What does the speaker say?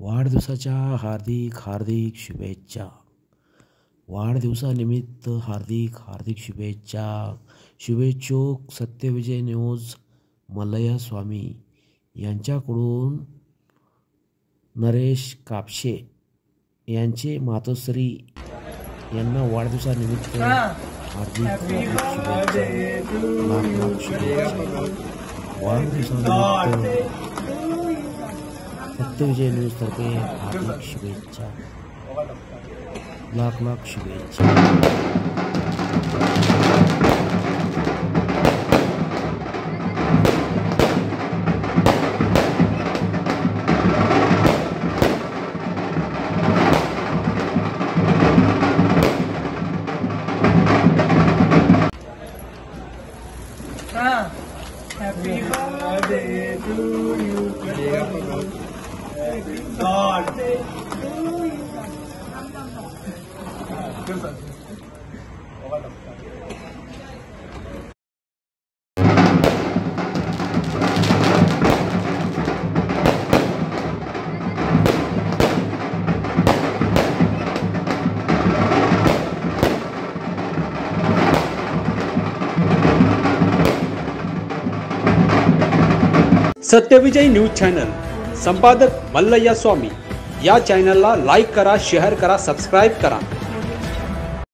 वाढदिवसाच्या हार्दिक हार्दिक शुभेच्छा. वाढदिवसानिमित्त हार्दिक हार्दिक शुभेच्छा. शुभेच्छुक सत्यविजय न्यूज मल्लय्या स्वामी यांच्याकडून नरेश कापशे यांचे मातोश्री यांना वाढदिवसानिमित्त हार्दिक हार्दिक शुभेच्छा. लाख लाख शुभेच्छा. वाढदिवसानिमित्त सत्यविजय न्यूज तर्फे हार्दिक शुभेच्छा. लाख लाख शुभेच्छा. Happy birthday to you. God. Satyavijay news channel संपादक मल्लय्या स्वामी या चॅनलला लाईक करा, शेअर करा, सबस्क्राईब करा.